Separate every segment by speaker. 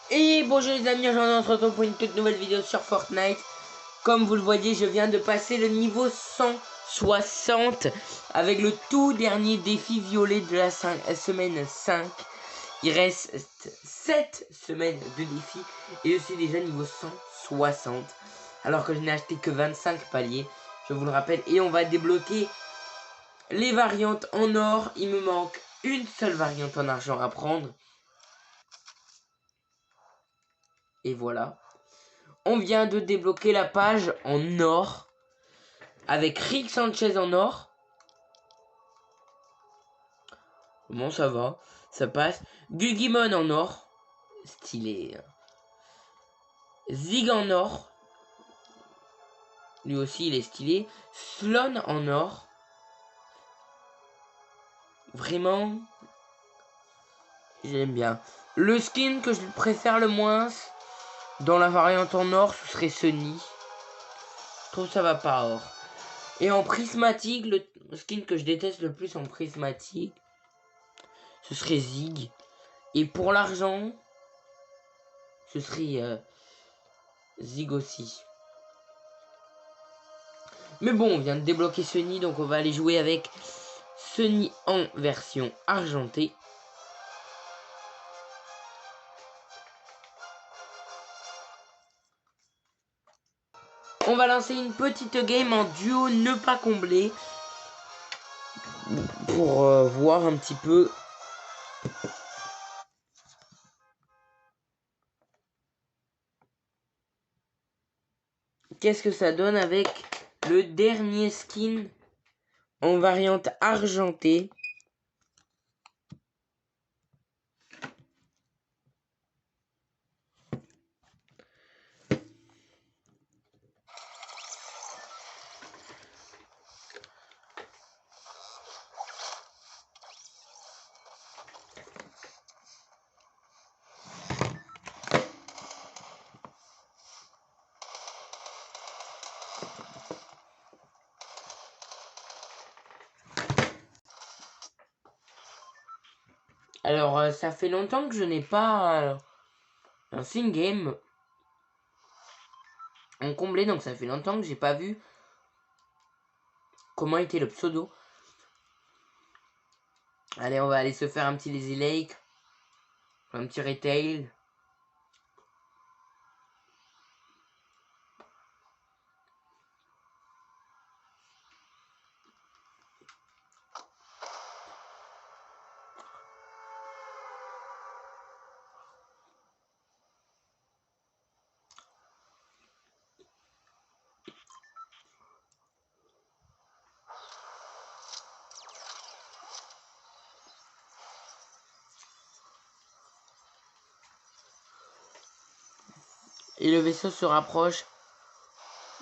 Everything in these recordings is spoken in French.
Speaker 1: Et bonjour les amis, aujourd'hui on se retrouve pour une toute nouvelle vidéo sur Fortnite. Comme vous le voyez, je viens de passer le niveau 160 avec le tout dernier défi violet de la semaine 5. Il reste 7 semaines de défi et je suis déjà niveau 160 alors que je n'ai acheté que 25 paliers, je vous le rappelle. Et on va débloquer les variantes en or. Il me manque une seule variante en argent à prendre. Et voilà. On vient de débloquer la page en or. Avec Rick Sanchez en or. Bon, ça va. Ça passe. Gugimon en or. Stylé. Zig en or. Lui aussi, il est stylé. Slon en or. Vraiment. J'aime bien. Le skin que je préfère le moins dans la variante en or, ce serait Sunny. Je trouve ça va pas or. Et en prismatique, le skin que je déteste le plus en prismatique, ce serait Zig. Et pour l'argent, ce serait Zig aussi. Mais bon, on vient de débloquer Sunny, donc on va aller jouer avec Sunny en version argentée. On va lancer une petite game en duo ne pas combler. Pour voir un petit peu. Qu'est-ce que ça donne avec le dernier skin en variante argentée. Alors, ça fait longtemps que je n'ai pas un fin game en comblé, donc ça fait longtemps que j'ai pas vu comment était le pseudo. Allez, on va aller se faire un petit Lazy Lake, un petit retail. Et le vaisseau se rapproche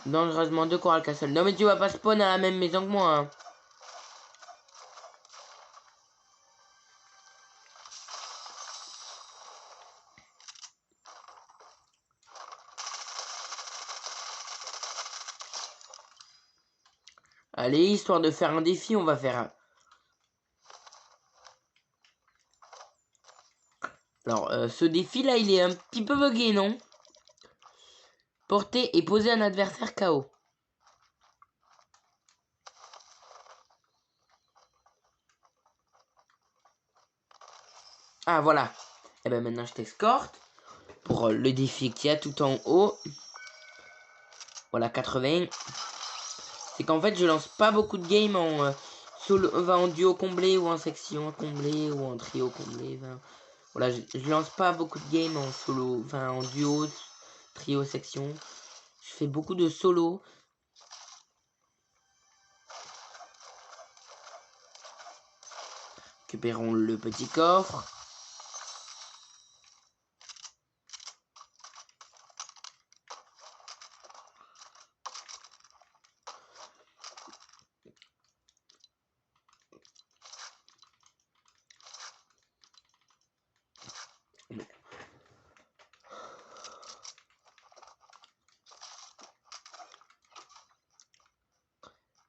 Speaker 1: dangereusement de Coral Castle. Non mais tu vas pas spawn à la même maison que moi, hein. Allez, histoire de faire un défi, on va faire un... Alors, ce défi-là, il est un petit peu bugué, non? Porter et poser un adversaire KO. Ah, voilà. Et ben maintenant, je t'escorte pour le défi qu'il y a tout en haut. Voilà, 80. C'est qu'en fait, je lance pas beaucoup de games en solo, en duo comblé ou en section comblé ou en trio comblé. Voilà, je lance pas beaucoup de games en solo, enfin en duo, trio, section. Je fais beaucoup de solo. Récupérons le petit coffre.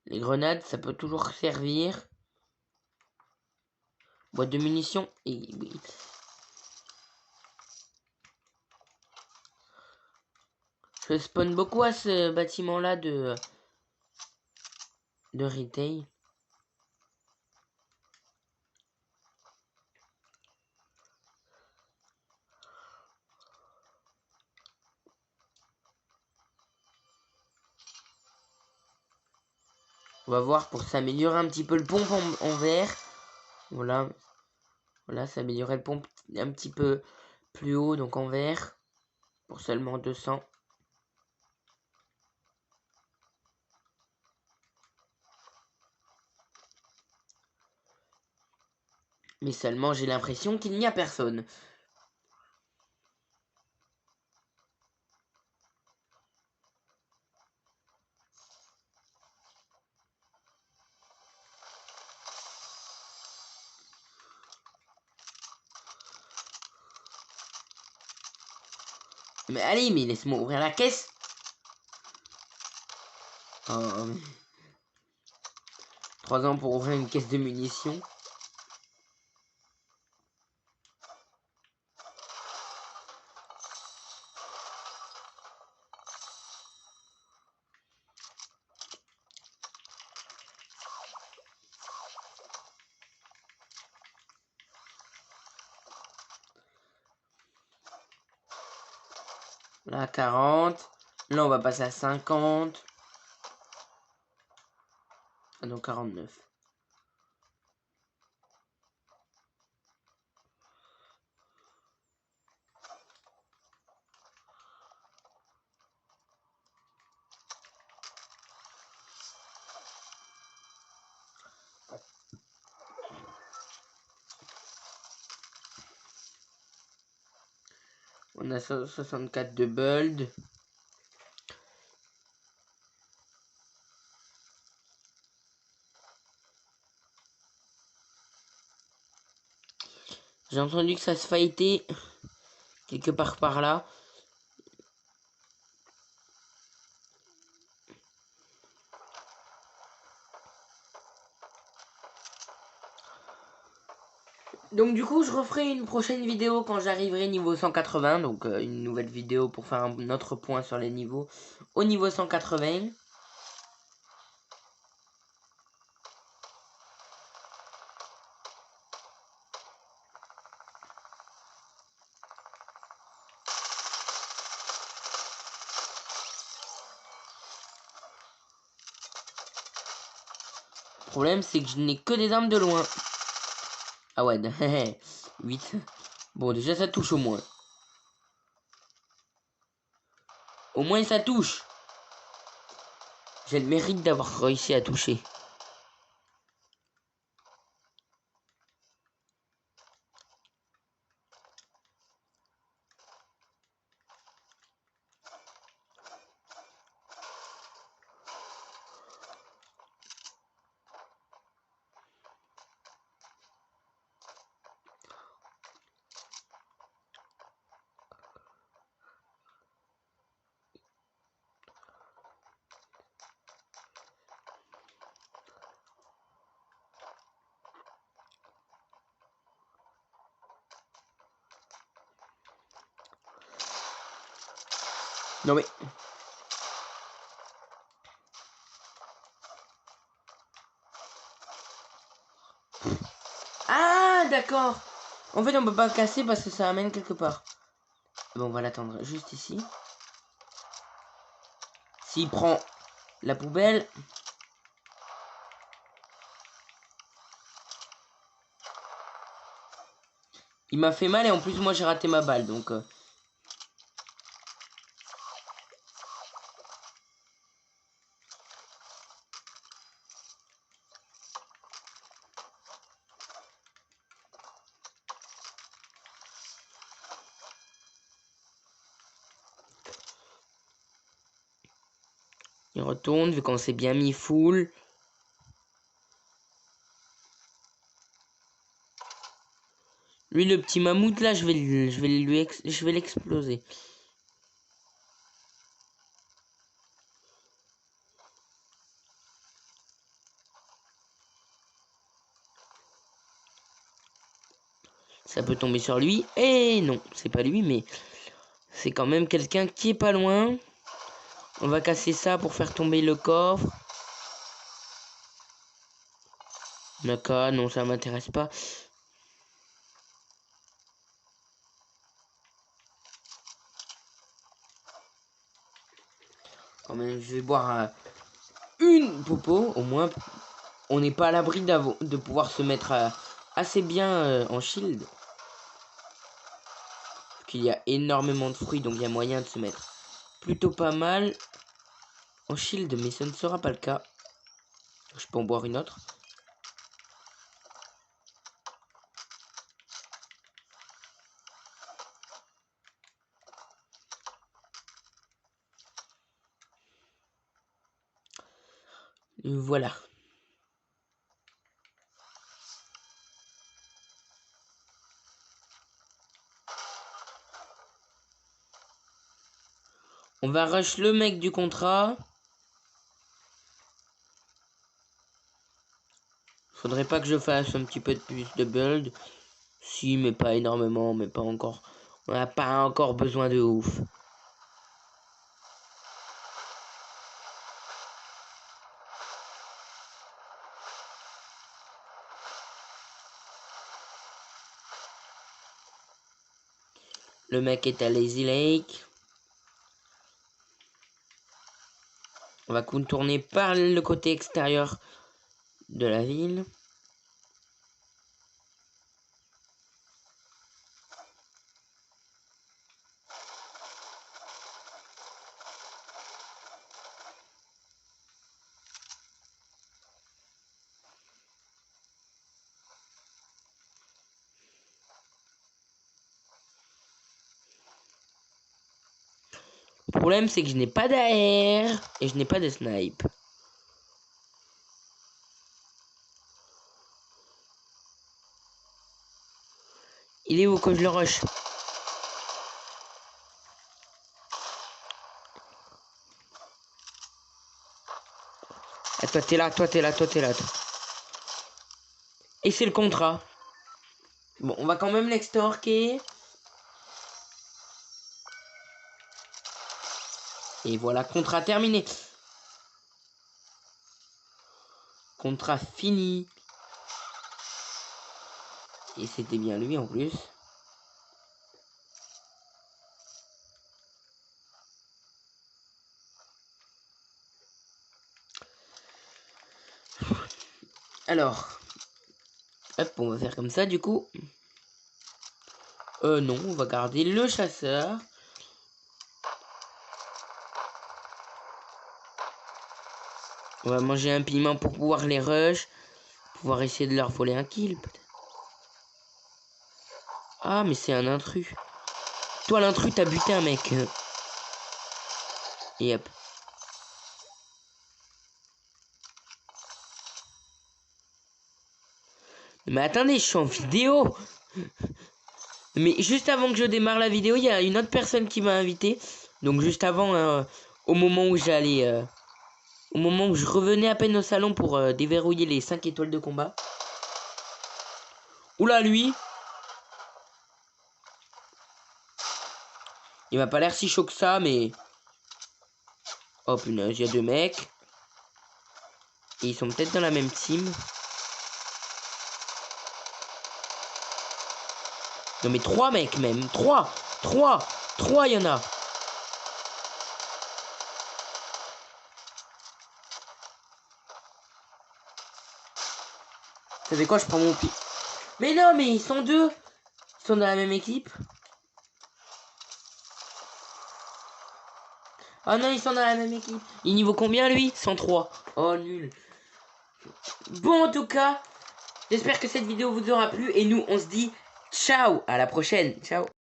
Speaker 1: Les grenades, ça peut toujours servir. Boîte de munitions, et oui. Je spawn beaucoup à ce bâtiment-là de retail. On va voir pour s'améliorer un petit peu le pompe en vert. Voilà. Voilà, s'améliorer le pompe un petit peu plus haut, donc en vert. Pour seulement 200. Mais seulement j'ai l'impression qu'il n'y a personne. Mais allez, mais laisse-moi ouvrir la caisse. Oh, 3 ans pour ouvrir une caisse de munitions. Là, 40. Là, on va passer à 50. Ah non, 49. On a 64 de Buld. J'ai entendu que ça se fightait quelque part par là. Donc du coup, je referai une prochaine vidéo quand j'arriverai niveau 180. Donc une nouvelle vidéo pour faire un autre point sur les niveaux au niveau 180. Le problème, c'est que je n'ai que des armes de loin. Ah ouais, 8. Bon, déjà, ça touche au moins. Au moins, ça touche. J'ai le mérite d'avoir réussi à toucher. Non mais... Ah, d'accord. En fait, on peut pas casser parce que ça amène quelque part. Bon, on va l'attendre juste ici. S'il prend la poubelle... Il m'a fait mal et en plus, moi, j'ai raté ma balle, donc... Il retourne, vu qu'on s'est bien mis full. Lui, le petit mammouth, là, je vais l'exploser. Ça peut tomber sur lui. Et non, c'est pas lui, mais c'est quand même quelqu'un qui est pas loin. On va casser ça pour faire tomber le coffre. D'accord, non, ça m'intéresse pas. Quand même, je vais boire une popo, au moins. On n'est pas à l'abri de pouvoir se mettre assez bien en shield. Parce qu'il y a énormément de fruits, donc il y a moyen de se mettre plutôt pas mal en shield, mais ce ne sera pas le cas. Je peux en boire une autre. Voilà. On va rush le mec du contrat. Faudrait pas que je fasse un petit peu de plus de build. Si, mais pas énormément, mais pas encore. On n'a pas encore besoin de ouf. Le mec est à Lazy Lake. On va contourner par le côté extérieur de la ville. Le problème, c'est que je n'ai pas d'AR et je n'ai pas de snipe. Il est où que je le rush? Ah, toi t'es là, toi t'es là, toi t'es là. Toi. Et c'est le contrat. Bon, on va quand même l'extorquer. Et voilà, contrat terminé. Contrat fini. Et c'était bien lui en plus. Alors. Hop, on va faire comme ça du coup. Non, on va garder le chasseur. On va manger un piment pour pouvoir les rush. Pouvoir essayer de leur voler un kill peut-être. Ah, mais c'est un intrus. Toi, l'intrus, t'as buté un mec. Et hop. Mais attendez, je suis en vidéo. Mais juste avant que je démarre la vidéo, il y a une autre personne qui m'a invité. Donc juste avant, au moment où j'allais... au moment où je revenais à peine au salon pour déverrouiller les 5 étoiles de combat. Oula, lui. Il m'a pas l'air si chaud que ça, mais... Oh punaise, il y a deux mecs. Et ils sont peut-être dans la même team. Non mais 3 mecs même. 3, il y en a. Vous savez quoi, je prends mon pied. Mais non, mais ils sont deux. Ils sont dans la même équipe. Oh non, ils sont dans la même équipe. Il niveau combien lui? 103. Oh nul. Bon en tout cas, j'espère que cette vidéo vous aura plu. Et nous on se dit ciao, à la prochaine. Ciao.